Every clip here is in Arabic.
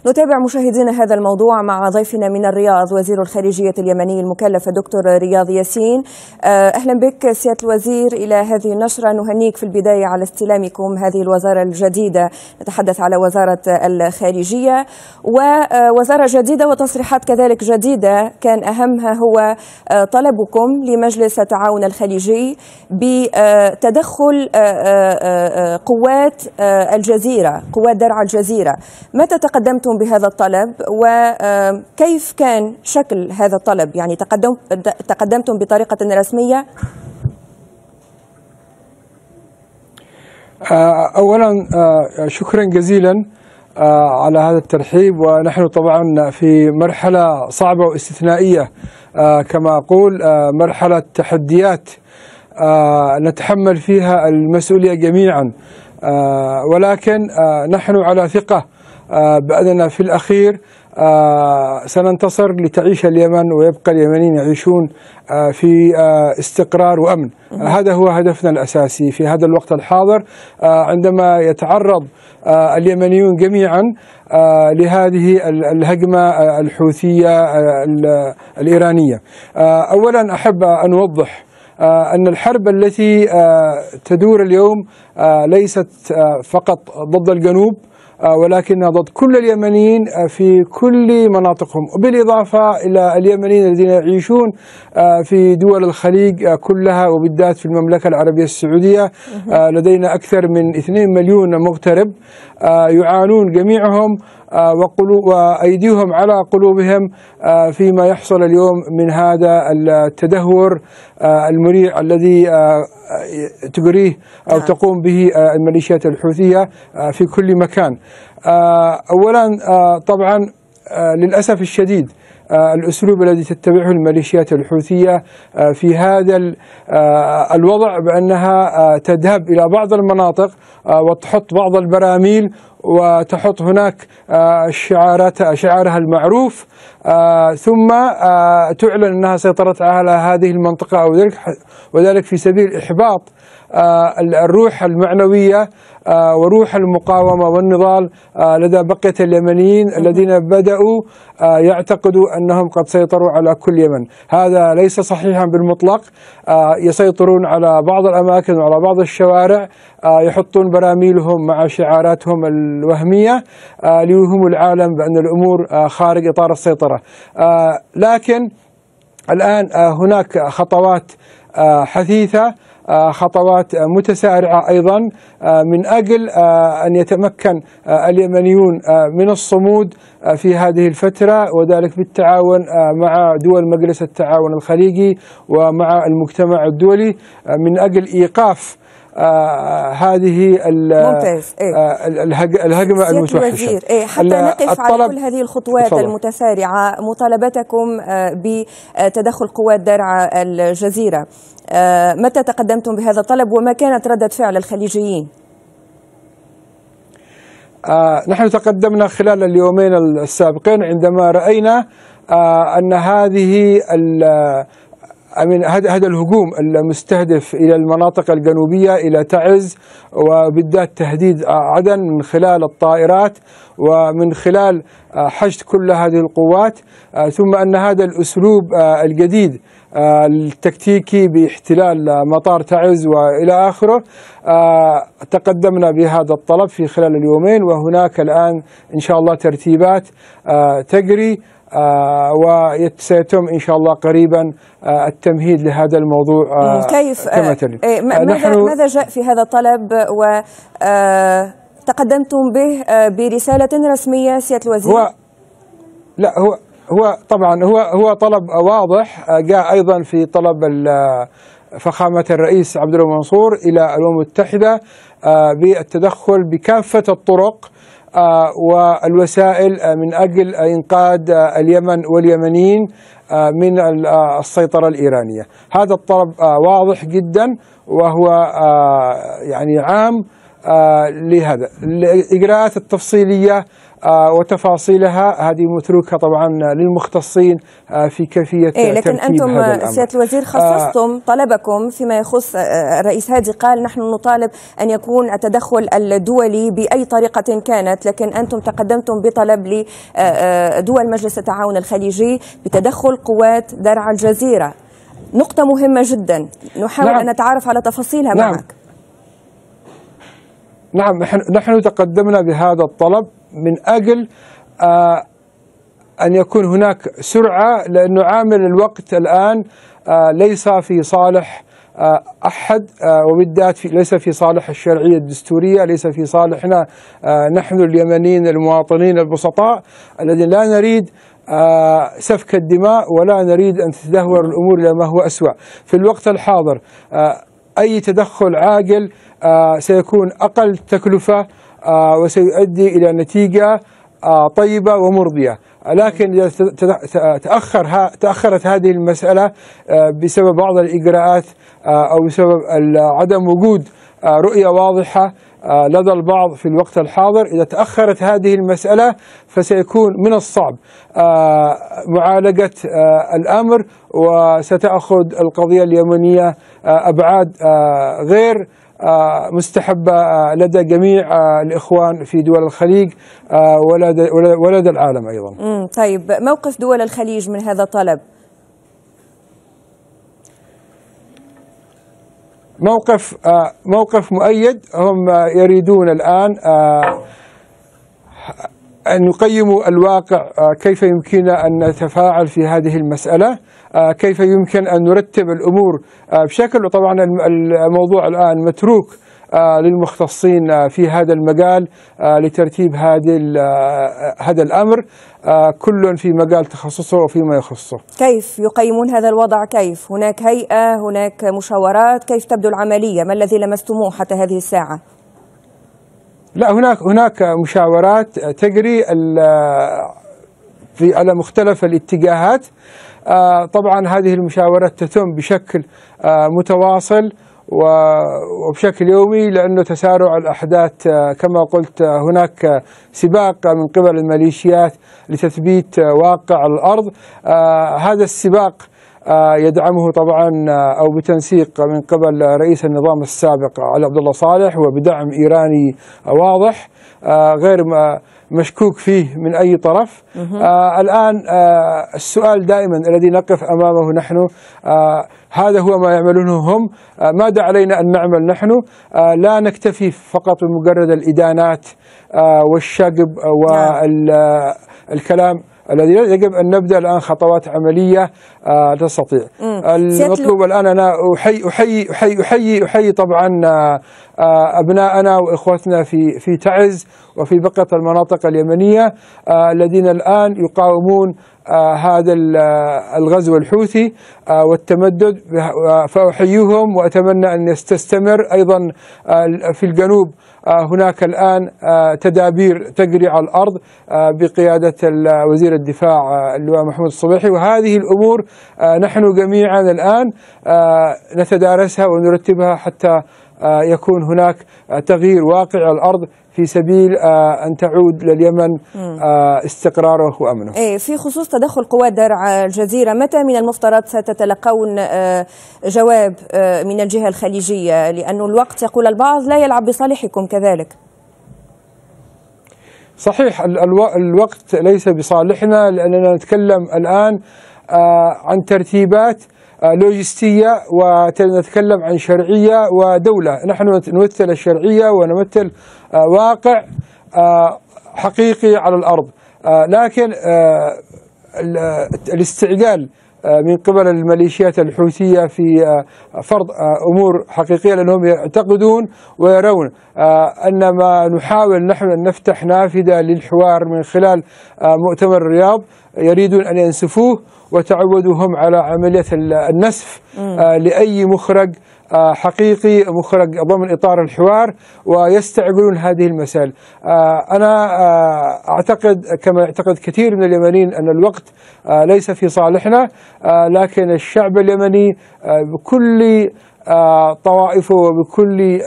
نتابع مشاهدينا هذا الموضوع مع ضيفنا من الرياض وزير الخارجية اليمني المكلف الدكتور رياض ياسين. أهلا بك سيادة الوزير إلى هذه النشرة. نهنيك في البداية على استلامكم هذه الوزارة الجديدة، نتحدث على وزارة الخارجية، ووزارة جديدة وتصريحات كذلك جديدة كان أهمها هو طلبكم لمجلس التعاون الخليجي بتدخل قوات الجزيرة، قوات درعا الجزيرة. متى تقدمتم بهذا الطلب وكيف كان شكل هذا الطلب؟ يعني تقدمتم بطريقة رسمية؟ أولا شكرا جزيلا على هذا الترحيب، ونحن طبعا في مرحلة صعبة واستثنائية كما أقول، مرحلة تحديات نتحمل فيها المسؤولية جميعا، ولكن نحن على ثقة بأننا في الأخير سننتصر لتعيش اليمن ويبقى اليمنيين يعيشون في استقرار وأمن. هذا هو هدفنا الأساسي في هذا الوقت الحاضر، عندما يتعرض اليمنيون جميعا لهذه الهجمة الحوثية الإيرانية. أولا أحب أن أوضح أن الحرب التي تدور اليوم ليست فقط ضد الجنوب، ولكنها ضد كل اليمنيين في كل مناطقهم، وبالإضافة إلى اليمنيين الذين يعيشون في دول الخليج كلها، وبالذات في المملكة العربية السعودية. لدينا أكثر من 2 مليون مغترب يعانون جميعهم وأيديهم على قلوبهم فيما يحصل اليوم من هذا التدهور المريع الذي تجريه أو تقوم به الميليشيات الحوثية في كل مكان. أولا طبعا للأسف الشديد الأسلوب الذي تتبعه الميليشيات الحوثية في هذا الوضع، بأنها تذهب إلى بعض المناطق وتحط بعض البراميل وتحط هناك شعارها المعروف، ثم تعلن أنها سيطرت على هذه المنطقة، وذلك في سبيل إحباط الروح المعنوية وروح المقاومة والنضال لدى بقية اليمنيين الذين بدأوا يعتقدوا أنهم قد سيطروا على كل يمن. هذا ليس صحيحا بالمطلق. يسيطرون على بعض الأماكن وعلى بعض الشوارع، يحطون براميلهم مع شعاراتهم الوهمية ليوهموا العالم بأن الأمور خارج إطار السيطرة. لكن الآن هناك خطوات حثيثة، خطوات متسارعة أيضا من أجل أن يتمكن اليمنيون من الصمود في هذه الفترة، وذلك بالتعاون مع دول مجلس التعاون الخليجي ومع المجتمع الدولي من أجل إيقاف هذه الهجمة المتوحشة. حتى نقف على كل هذه الخطوات المتسارعة، مطالبتكم بتدخل قوات درعا الجزيرة، متى تقدمتم بهذا الطلب وما كانت ردة فعل الخليجيين؟ نحن تقدمنا خلال اليومين السابقين عندما رأينا أن هذا الهجوم المستهدف إلى المناطق الجنوبية إلى تعز، وبالذات تهديد عدن من خلال الطائرات ومن خلال حشد كل هذه القوات، ثم أن هذا الأسلوب الجديد التكتيكي باحتلال مطار تعز وإلى آخره، تقدمنا بهذا الطلب في خلال اليومين، وهناك الآن إن شاء الله ترتيبات تجري، وسيتم إن شاء الله قريبا التمهيد لهذا الموضوع. كيف ماذا جاء في هذا الطلب وتقدمتم به برسالة رسمية سيادة الوزير؟ هو طبعا هو طلب واضح، جاء أيضا في طلب فخامة الرئيس عبد الله منصور إلى الأمم المتحدة بالتدخل بكافة الطرق والوسائل من أجل إنقاذ اليمن واليمنيين من السيطرة الإيرانية. هذا الطلب واضح جدا، وهو يعني عام لهذا. الإجراءات التفصيلية وتفاصيلها هذه متروكة طبعا للمختصين في كيفية لكن ترتيب أنتم هذا الأمر. سيادة الوزير خصصتم طلبكم فيما يخص الرئيس هادي قال نحن نطالب أن يكون التدخل الدولي بأي طريقة كانت، لكن أنتم تقدمتم بطلب لدول مجلس التعاون الخليجي بتدخل قوات درع الجزيرة. نقطة مهمة جدا نحاول أن نتعرف على تفاصيلها معك. نعم، نحن تقدمنا بهذا الطلب من أجل أن يكون هناك سرعة، لأنه عامل الوقت الآن ليس في صالح أحد، وبالذات ليس في صالح الشرعية الدستورية، ليس في صالحنا نحن اليمنيين المواطنين البسطاء الذين لا نريد سفك الدماء ولا نريد أن تتدهور الأمور إلى ما هو أسوأ. في الوقت الحاضر أي تدخل عاجل سيكون أقل تكلفة وسيؤدي إلى نتيجة طيبة ومرضية. لكن إذا تأخرت هذه المسألة بسبب بعض الإجراءات أو بسبب عدم وجود رؤية واضحة لدى البعض في الوقت الحاضر، إذا تأخرت هذه المسألة فسيكون من الصعب معالجة الأمر، وستأخذ القضية اليمنية أبعاد غير مستحبة لدى جميع الإخوان في دول الخليج ولدى العالم أيضا. طيب، موقف دول الخليج من هذا الطلب؟ موقف مؤيد. هم يريدون الآن أن يقيموا الواقع، كيف يمكننا أن نتفاعل في هذه المسألة، كيف يمكن أن نرتب الأمور بشكل، وطبعا الموضوع الآن متروك للمختصين في هذا المجال لترتيب هذا الأمر، كل في مجال تخصصه وفيما يخصه. كيف يقيمون هذا الوضع؟ كيف؟ هناك هيئة، هناك مشاورات، كيف تبدو العملية؟ ما الذي لمستموه حتى هذه الساعة؟ لا، هناك مشاورات تجري على مختلف الاتجاهات. طبعا هذه المشاورات تتم بشكل متواصل وبشكل يومي، لأنه تسارع الأحداث كما قلت هناك سباق من قبل الميليشيات لتثبيت واقع الأرض. هذا السباق يدعمه طبعا أو بتنسيق من قبل رئيس النظام السابق علي عبد الله صالح، وبدعم إيراني واضح غير مشكوك فيه من أي طرف. الآن السؤال دائما الذي نقف أمامه نحن، هذا هو ما يعملونه هم، ماذا علينا أن نعمل نحن؟ لا نكتفي فقط بمجرد الإدانات والشغب والكلام الذي يجب أن نبدأ الآن خطوات عملية تستطيع. المطلوب الآن، أنا أحيي طبعا أبناءنا وإخوتنا في تعز وفي بقية المناطق اليمنية الذين الآن يقاومون هذا الغزو الحوثي والتمدد، فأحييهم وأتمنى أن تستمر. أيضا في الجنوب هناك الآن تدابير تجري على الأرض بقيادة وزير الدفاع اللواء محمود الصبيحي، وهذه الأمور نحن جميعا الآن نتدارسها ونرتبها حتى يكون هناك تغيير واقع على الأرض في سبيل أن تعود لليمن استقراره وأمنه. في خصوص تدخل قوات درع الجزيرة، متى من المفترض ستتلقون جواب من الجهة الخليجية؟ لأن الوقت يقول البعض لا يلعب بصالحكم كذلك. صحيح، الوقت ليس بصالحنا، لأننا نتكلم الآن عن ترتيبات لوجستية، ونتكلم عن شرعية ودولة. نحن نمثل الشرعية ونمثل واقع حقيقي على الأرض، لكن الاستعجال من قبل الميليشيات الحوثية في فرض أمور حقيقية، لأنهم يعتقدون ويرون أن ما نحاول نحن أن نفتح نافذة للحوار من خلال مؤتمر الرياض، يريدون أن ينسفوه وتعودوا هم على عملية النسف لأي مخرج حقيقي، مخرج ضمن إطار الحوار، ويستعجلون هذه المسائل. أنا أعتقد كما يعتقد كثير من اليمنيين أن الوقت ليس في صالحنا، لكن الشعب اليمني بكل طوائفه وبكل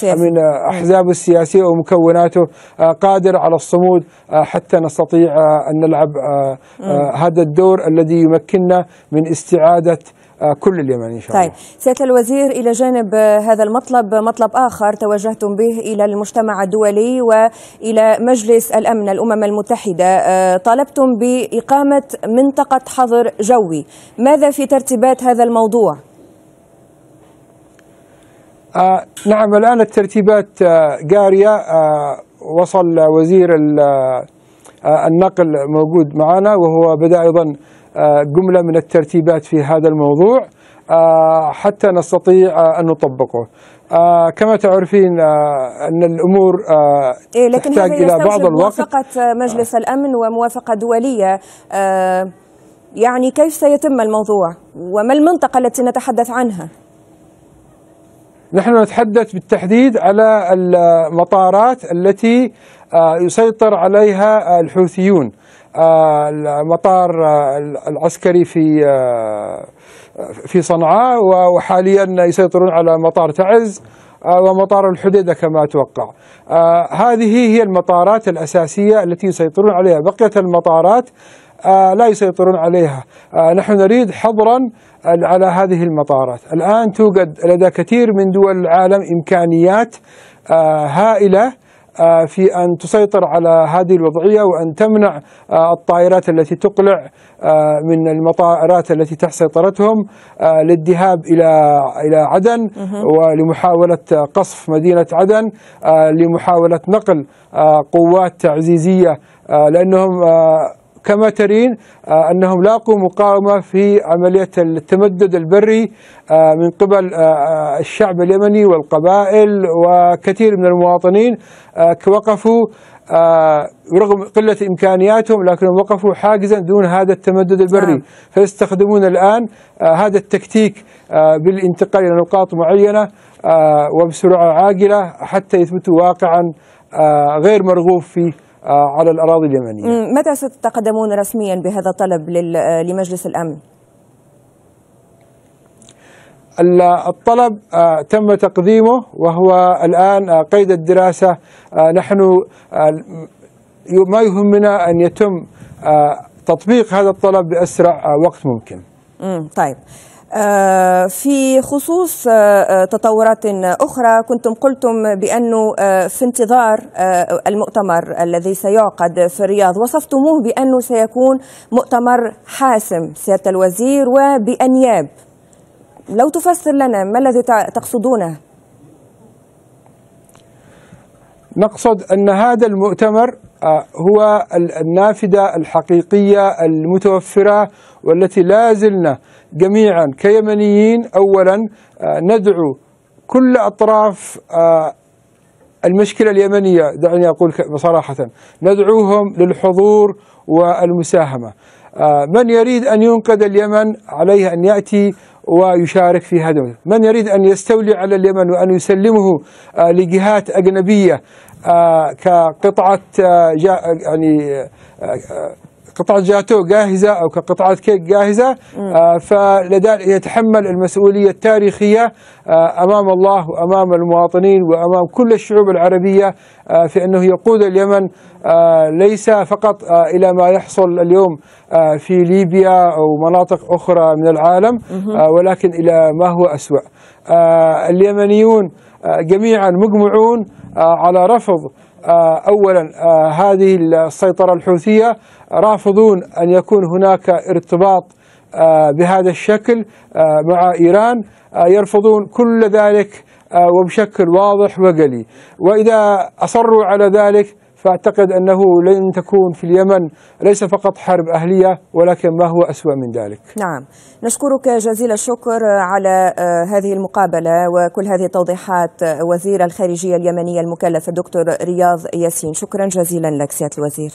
من أحزابه السياسية ومكوناته قادر على الصمود حتى نستطيع أن نلعب هذا الدور الذي يمكننا من استعادة كل اليمن إن شاء الله. طيب سيادة الوزير، إلى جانب هذا المطلب مطلب آخر توجهتم به إلى المجتمع الدولي وإلى مجلس الأمن الأمم المتحدة، طالبتم بإقامة منطقة حظر جوي، ماذا في ترتيبات هذا الموضوع؟ نعم، الآن الترتيبات جارية. وصل وزير النقل موجود معنا، وهو بدأ أيضا جملة من الترتيبات في هذا الموضوع حتى نستطيع أن نطبقه. كما تعرفين أن الأمور تحتاج إلى بعض الوقت. موافقة مجلس الأمن وموافقة دولية، يعني كيف سيتم الموضوع وما المنطقة التي نتحدث عنها؟ نحن نتحدث بالتحديد على المطارات التي يسيطر عليها الحوثيون. المطار العسكري في صنعاء، وحاليا يسيطرون على مطار تعز ومطار الحديدة كما أتوقع. هذه هي المطارات الأساسية التي يسيطرون عليها، بقية المطارات لا يسيطرون عليها. نحن نريد حظرا على هذه المطارات. الآن توجد لدى كثير من دول العالم إمكانيات هائلة في أن تسيطر على هذه الوضعية وأن تمنع الطائرات التي تقلع من المطارات التي تحت سيطرتهم للذهاب إلى عدن، ولمحاولة قصف مدينة عدن، لمحاولة نقل قوات تعزيزية، لأنهم كما ترين أنهم لاقوا مقاومة في عملية التمدد البري من قبل الشعب اليمني والقبائل، وكثير من المواطنين وقفوا رغم قلة إمكانياتهم، لكنهم وقفوا حاجزا دون هذا التمدد البري. فيستخدمون الآن هذا التكتيك بالانتقال إلى نقاط معينة وبسرعة عاجلة حتى يثبتوا واقعا غير مرغوب فيه على الأراضي اليمنية. متى ستتقدمون رسميا بهذا الطلب لمجلس الأمن؟ الطلب تم تقديمه وهو الآن قيد الدراسة. نحن ما يهمنا أن يتم تطبيق هذا الطلب بأسرع وقت ممكن. طيب، في خصوص تطورات أخرى، كنتم قلتم بأنه في انتظار المؤتمر الذي سيعقد في الرياض، وصفتموه بأنه سيكون مؤتمر حاسم سيادة الوزير وبأنياب. لو تفسر لنا ما الذي تقصدونه؟ نقصد أن هذا المؤتمر هو النافذة الحقيقية المتوفرة، والتي لا زلنا جميعا كيمنيين أولا ندعو كل أطراف المشكلة اليمنية، دعني أقول بصراحة، ندعوهم للحضور والمساهمة. من يريد أن ينقذ اليمن عليه أن يأتي ويشارك في هذا. من يريد أن يستولي على اليمن وأن يسلمه لجهات أجنبية كقطعة قطعة جاتو جاهزة أو كقطعة كيك جاهزة، فلذلك يتحمل المسؤولية التاريخية أمام الله وأمام المواطنين وأمام كل الشعوب العربية في أنه يقود اليمن ليس فقط إلى ما يحصل اليوم في ليبيا أو مناطق أخرى من العالم، ولكن إلى ما هو أسوأ. اليمنيون جميعا مجمعون على رفض أولا هذه السيطرة الحوثية، رافضون أن يكون هناك ارتباط بهذا الشكل مع إيران، يرفضون كل ذلك وبشكل واضح وجلي. وإذا أصروا على ذلك فأعتقد أنه لن تكون في اليمن ليس فقط حرب أهلية، ولكن ما هو أسوأ من ذلك. نعم، نشكرك جزيل الشكر على هذه المقابلة وكل هذه التوضيحات وزير الخارجية اليمنية المكلف الدكتور رياض ياسين. شكرا جزيلا لك سيادة الوزير.